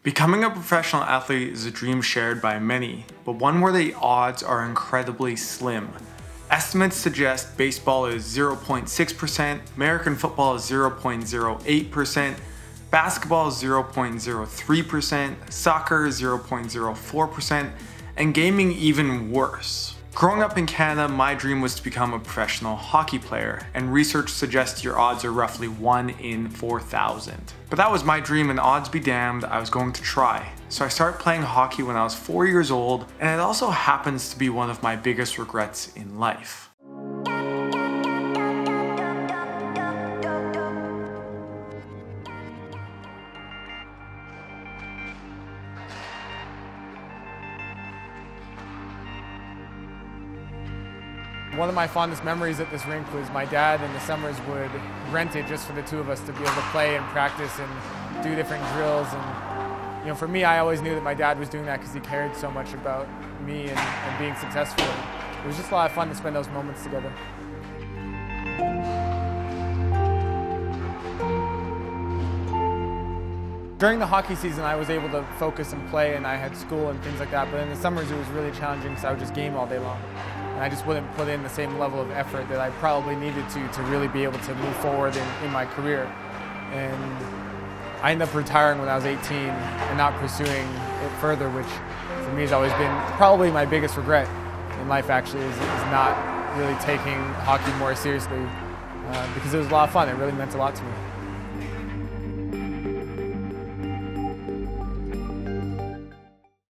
Becoming a professional athlete is a dream shared by many, but one where the odds are incredibly slim. Estimates suggest baseball is 0.6%, American football is 0.08%, basketball is 0.03%, soccer is 0.04%, and gaming even worse. Growing up in Canada, my dream was to become a professional hockey player, and research suggests your odds are roughly 1 in 4,000. But that was my dream, and odds be damned, I was going to try. So I started playing hockey when I was 4 years old, and it also happens to be one of my biggest regrets in life. One of my fondest memories at this rink was my dad in the summers would rent it just for the two of us to be able to play and practice and do different drills. And for me, I always knew that my dad was doing that because he cared so much about me and being successful. It was just a lot of fun to spend those moments together. During the hockey season, I was able to focus and play, and I had school and things like that. But in the summers, it was really challenging because I would just game all day long. And I just wouldn't put in the same level of effort that I probably needed to really be able to move forward in my career. And I ended up retiring when I was 18 and not pursuing it further, which for me has always been probably my biggest regret in life, actually, is not really taking hockey more seriously because it was a lot of fun. It really meant a lot to me.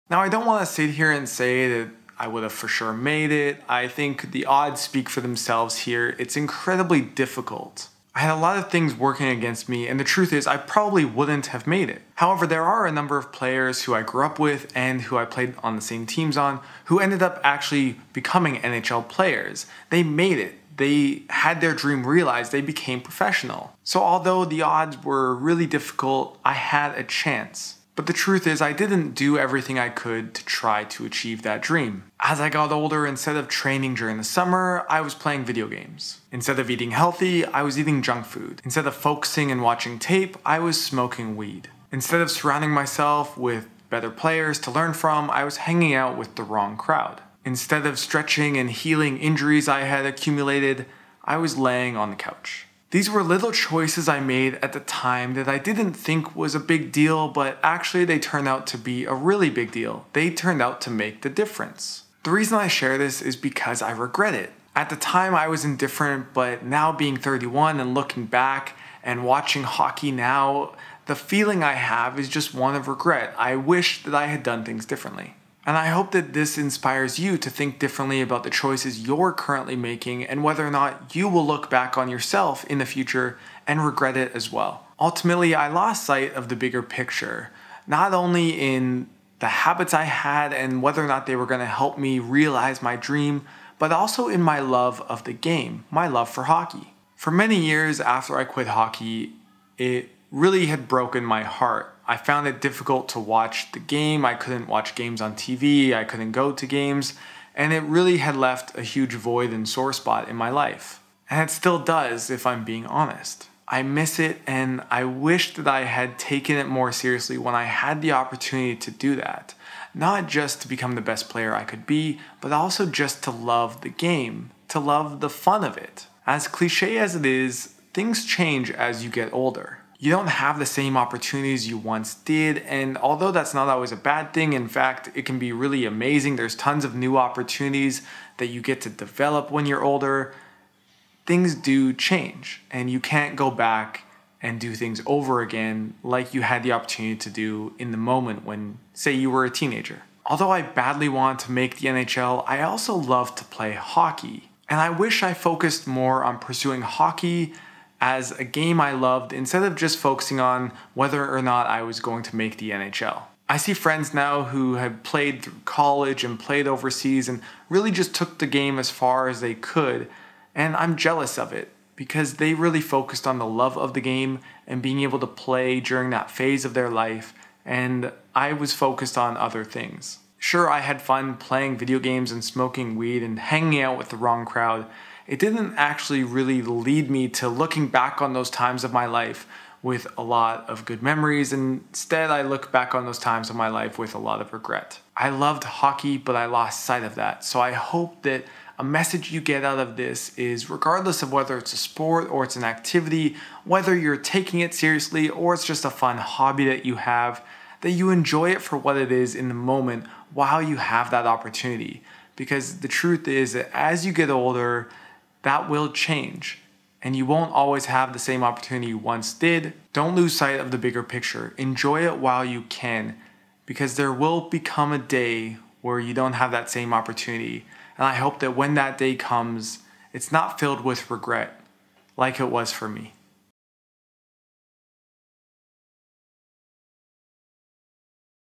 Now, I don't want to sit here and say that I would have for sure made it. I think the odds speak for themselves here. It's incredibly difficult. I had a lot of things working against me, and the truth is I probably wouldn't have made it. However, there are a number of players who I grew up with and who I played on the same teams on who ended up actually becoming NHL players. They made it. They had their dream realized. They became professional. So although the odds were really difficult, I had a chance. But the truth is, I didn't do everything I could to try to achieve that dream. As I got older, instead of training during the summer, I was playing video games. Instead of eating healthy, I was eating junk food. Instead of focusing and watching tape, I was smoking weed. Instead of surrounding myself with better players to learn from, I was hanging out with the wrong crowd. Instead of stretching and healing injuries I had accumulated, I was laying on the couch. These were little choices I made at the time that I didn't think was a big deal, but actually they turned out to be a really big deal. They turned out to make the difference. The reason I share this is because I regret it. At the time I was indifferent, but now being 31 and looking back and watching hockey now, the feeling I have is just one of regret. I wish that I had done things differently. And I hope that this inspires you to think differently about the choices you're currently making and whether or not you will look back on yourself in the future and regret it as well. Ultimately, I lost sight of the bigger picture, not only in the habits I had and whether or not they were going to help me realize my dream, but also in my love of the game, my love for hockey. For many years after I quit hockey, it really had broken my heart. I found it difficult to watch the game. I couldn't watch games on TV. I couldn't go to games. And it really had left a huge void and sore spot in my life. And it still does, if I'm being honest. I miss it, and I wish that I had taken it more seriously when I had the opportunity to do that. Not just to become the best player I could be, but also just to love the game, to love the fun of it. As cliche as it is, things change as you get older. You don't have the same opportunities you once did, and although that's not always a bad thing, in fact, it can be really amazing. There's tons of new opportunities that you get to develop when you're older. Things do change, and you can't go back and do things over again like you had the opportunity to do in the moment when, say, you were a teenager. Although I badly want to make the NHL, I also love to play hockey, and I wish I focused more on pursuing hockey as a game I loved instead of just focusing on whether or not I was going to make the NHL. I see friends now who have played through college and played overseas and really just took the game as far as they could, and I'm jealous of it because they really focused on the love of the game and being able to play during that phase of their life, and I was focused on other things. Sure, I had fun playing video games and smoking weed and hanging out with the wrong crowd. It didn't actually really lead me to looking back on those times of my life with a lot of good memories. And instead, I look back on those times of my life with a lot of regret. I loved hockey, but I lost sight of that. So I hope that a message you get out of this is, regardless of whether it's a sport or it's an activity, whether you're taking it seriously or it's just a fun hobby that you have, that you enjoy it for what it is in the moment while you have that opportunity. Because the truth is that as you get older, that will change and you won't always have the same opportunity you once did. Don't lose sight of the bigger picture. Enjoy it while you can, because there will become a day where you don't have that same opportunity. And I hope that when that day comes, it's not filled with regret like it was for me.